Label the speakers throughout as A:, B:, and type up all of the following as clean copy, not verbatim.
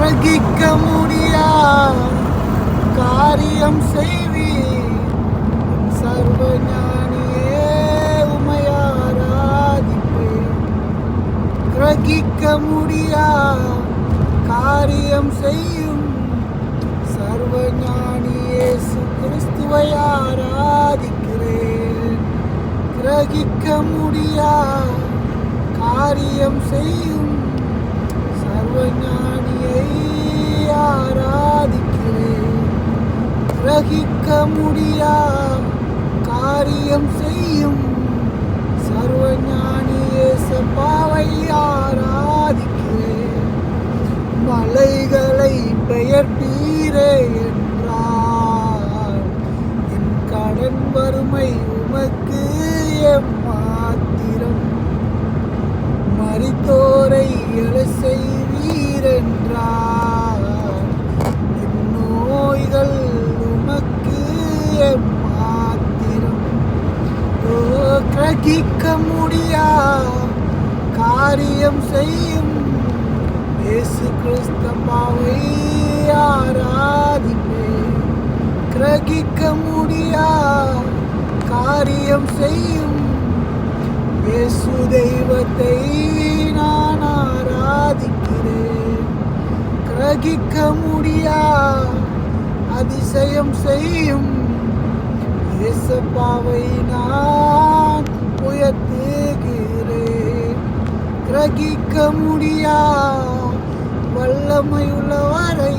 A: கிரகிக்க முடியா காரியம் செய்வீர். சர்வ ஞானியே உமையாராதிப்பேன். கிரகிக்க முடியா காரியம் செய்யும் சர்வ ஞானி இயேசு கிறிஸ்துவை ஆராதிக்கிறேன். கிரகிக்க முடியா காரியம் செய்யும் சர்வ ஞானியை ஆராதிக்கிறேன். கிரகிக்க முடியா காரியம் செய்யும் சர்வ ஞானி இயேசுவை ஆராதிக்கிறேன். மலைகளை பெயர்த்தீரே என்றார், என் கடன் வறுமை உமக்கு எம்மாத்திரம். மரித்தோரை எழச் செய்வீர் என்றார், என் நோய்கள் உமக்கு எம்மாத்திரம். கிரகிக்க முடியா காரியம் செய்யும் இயேசு கிறிஸ்துவை ஆராதிப்பேன். கிரகிக்க முடியா காரியம் செய்யும் இயேசு தெய்வத்தை நான் ஆராதிக்கிறேன். கிரகிக்க முடியா அதிசயம் செய்யும் இயேசுவை நான் உயர்த்துகிறேன். கிரகிக்க முடியா வல்லமையுள்ளவரை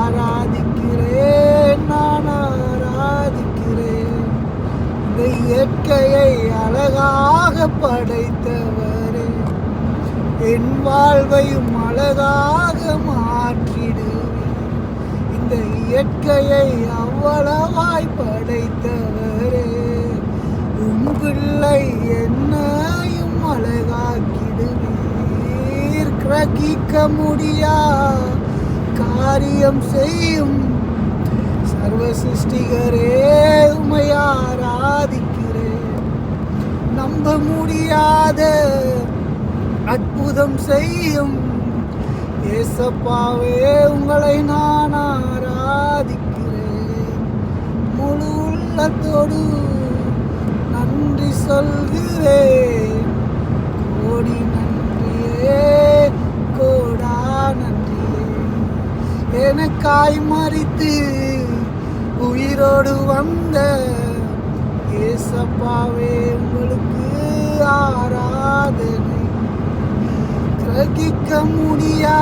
A: ஆராதிக்கிறேன், நான் ஆராதிக்கிறேன். இந்த இயற்கையை அழகாக படைத்தவரே, என் வாழ்வையும் அழகாக மாற்றிடுவேன். இந்த இயற்கையை அவ்வளவாய் படைத்தவரே, உம் பிள்ளை என்னையும் அழகாக்கிடுவீர். கிரகிக்க முடியா காரியம் செய்யும் சர்வ சிருஷ்டிகரே உம்மை ஆராதிக்கிறேன். நம்ப முடியாத அற்புதம் செய்யும் ஏசப்பாவே உங்களை நான் ஆராதிக்கிறேன். முழு உள்ளத்தோடு நன்றி சொல்கிறேன். கோடி நன்றியே, கோடா நன்றியே. எனக்காய் மரித்து உயிரோடு வந்த ஏசப்பாவே உங்களுக்கு ஆராதனை. கிரகிக்க முடியா,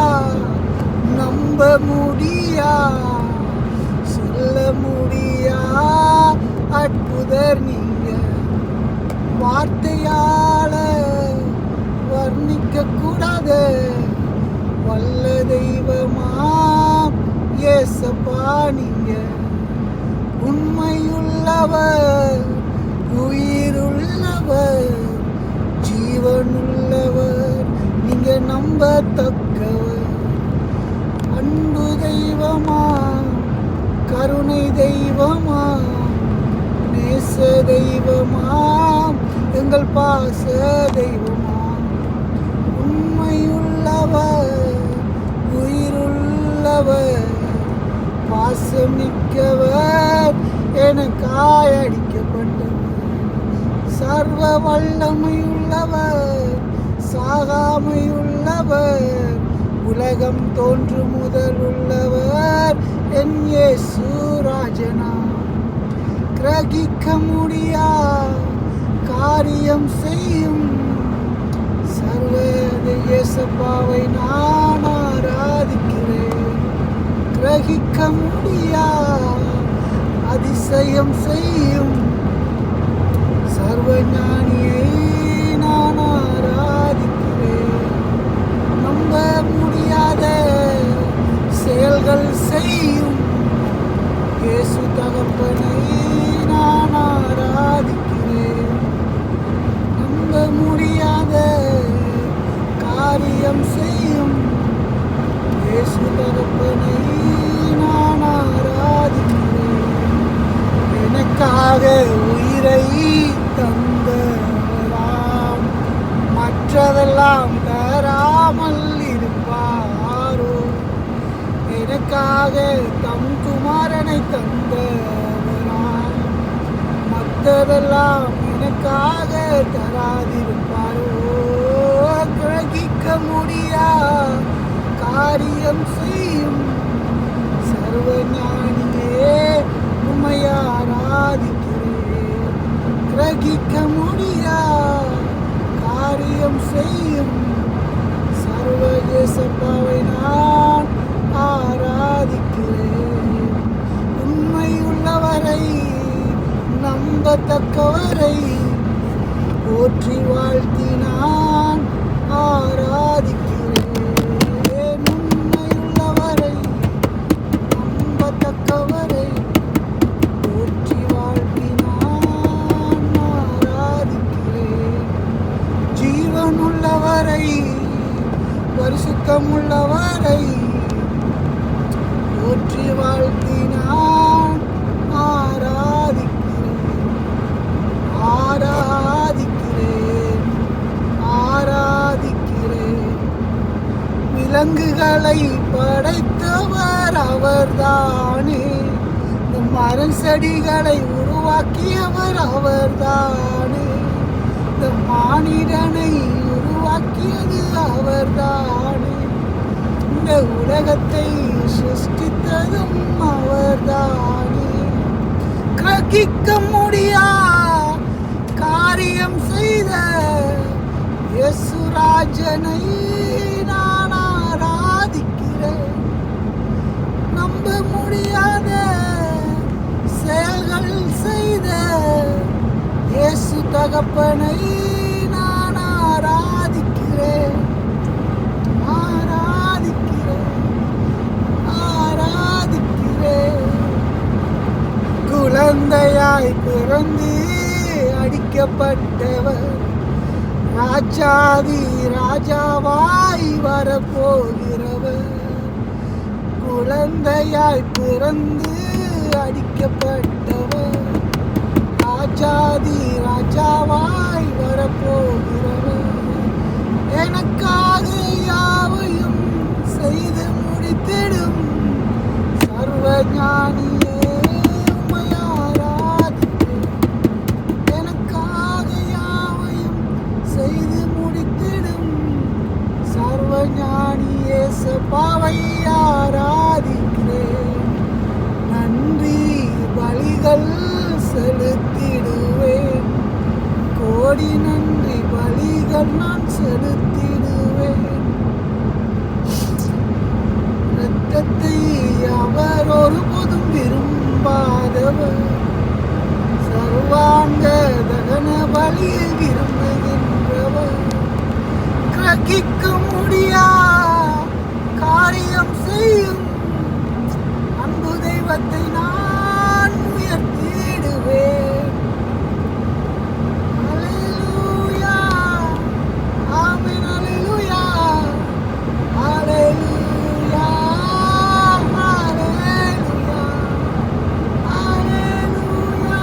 A: நம்ப முடியா, சொல்ல முடியா அற்புதர் நீங்க. வார்த்தையால வர்ணிக்க கூடாத வல்ல தெய்வமா ஏசப்பா நீங்க. உண்மையுள்ளவர், உயிருள்ளவர், ஜீவனுள்ளவர், நீங்க நம்பத்தக்கவர். அன்பு தெய்வமா, கருணை தெய்வமா, நேச தெய்வமா, எங்கள் பாச தெய்வமா. உண்மையுள்ளவர், உயிருள்ளவர், பாசமிக்கவர், எனக்காய் அடிக்கப்பட்டவர். சர்வ வல்லமையுள்ளவர், சாகாமையுள்ளவர், உலகம் தோன்று முதல் உள்ளவர், என் இயேசு ராஜனா. கிரகிக்க முடியா காரியம் செய்யும் சர்வ இயேசுவை நான் ஆராதிக்கிறேன். கிரகிக்க முடியா அதிசயம் செய்யும் சர்வ ஞானியை நான் ஆராதிக்கிறேன். நம்ப முடியாத செயல்கள் செய்யும் இயேசு தகப்பனை நான் ஆராதிக்கிறேன். நம்ப முடியாத காரியம் செய்யும் இயேசு தகப்பனை நான் ஆராதிக்கிறேன். எனக்காக உயிரை தந்தவரா, எனக்காக தம் குமாரனை தந்தவரா, மற்றதெல்லாம் எனக்காக தராதிருப்பாரோ. கிரகிக்க முடியா காரியம் செய்யும் சர்வஞானியே உம்மை ஆராதிக்கிறேன். கிரகிக்க முடியா காரியம் செய்யும் சர்வஜேசப்பாவை நான் ஆராதிக்கிறேன். உண்மை உள்ளவரை நம்பத்தக்கவரை போற்றி வாழ்த்தி நான் ஆராதிக்கிறேன். உண்மை உள்ளவரை நம்பத்தக்கவரை போற்றி வாழ்த்தி நான் ஆராதிக்கிறேன். ஜீவனுள்ளவரை பரிசுத்தமுள்ளவரை போற்றி வாழ்த்தி நான் ஆராதிக்கிறேன். ஆராதிக்கிறேன், ஆராதிக்கிறேன். விலங்குகளை படைத்தவர் அவர்தானே, மரம் செடிகளை உருவாக்கியவர் அவர்தானே, இந்த மானிடனை உருவாக்கியது அவர்தானே, இந்த உலகத்தை சிருஷ்டித்ததும் அவர்தானே. கிரகிக்க முடியா காரியம் செய்த இயேசுராஜனை நான் ஆராதிக்கிறேன். நம்ப முடியாத செயல்கள் செய்த இயேசு தகப்பனை நான் ஆராதிக்கிறேன். ஆராதிக்கிறேன், ஆராதிக்கிறேன். குழந்தையாய் பிறந்து அடிக்கப்பட்டவர் ராஜாதி ராஜாவாய் வரப்போகிறவர். குழந்தையாய் பிறந்து அடிக்கப்பட்டவர் ராஜாதி ராஜாவாய் வரப்போகிறவர். எனக்காக யாவையும் செய்து முடித்திடும் சர்வஞானியே உம்மை ஆராதிக்கிறேன். எனக்காக யாவையும் செய்து முடித்திடும் சர்வஞானியே சபாவை ஆராதிக்கிறேன். நன்றி பலிகள் செலுத்திடுவேன், கோடி நன்றி பலிகள் நான் செலுத்திடுவேன். இரத்தத்தை அவர் ஒருபோதும் விரும்பாதவர், சர்வாங்க தகன பலியை விரும்புகின்றவர். கிரகிக்க முடியா காரியம் செய்யும் அன்பு தெய்வத்தை நான் உயர்த்திடுவேன். அல்லேலூயா, ஆமென், அல்லேலூயா, அல்லேலூயா, அல்லேலூயா, அல்லேலூயா,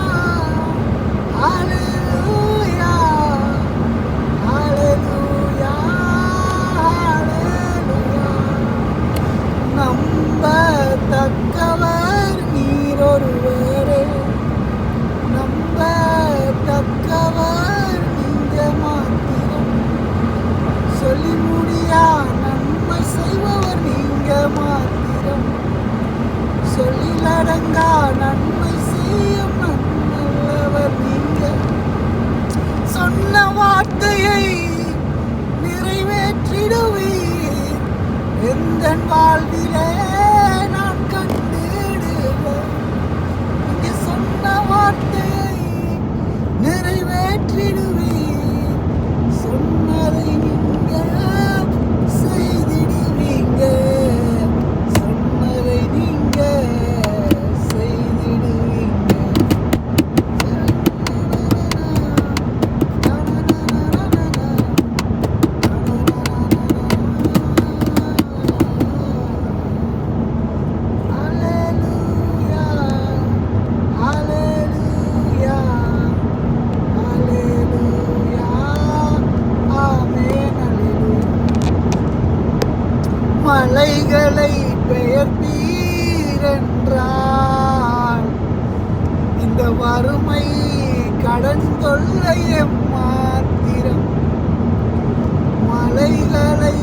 A: அல்லேலூயா, அல்லேலூயா, அல்லேலூயா. நம்பத்தக்கவர் நீரொருவரே, நம்பத்தக்கவர் நீங்க மாத்திரம். சொல்லி முடியா நன்மை செய்பவர் நீங்க மாத்திரம். சொல்லிலடங்கா நன்மை செய்யும் நல்லவர் நீங்க. சொன்ன வார்த்தையை நிறைவேற்றிடுவீர், எந்தன் வாழ்விலே நான் கண்டிடுவேன். நீங்க சொன்ன வார்த்தையை நிறைவேற்றிடுவீர், சொன்னதை நீங்க செய்திடுவீங்க, சொன்னதை நீங்க செய்திடுவீங்க. மலைகளை பெயர்த்தி என்றால் இந்த வறுமை கடன் தொல்லை மாத்திரம் மலைகளை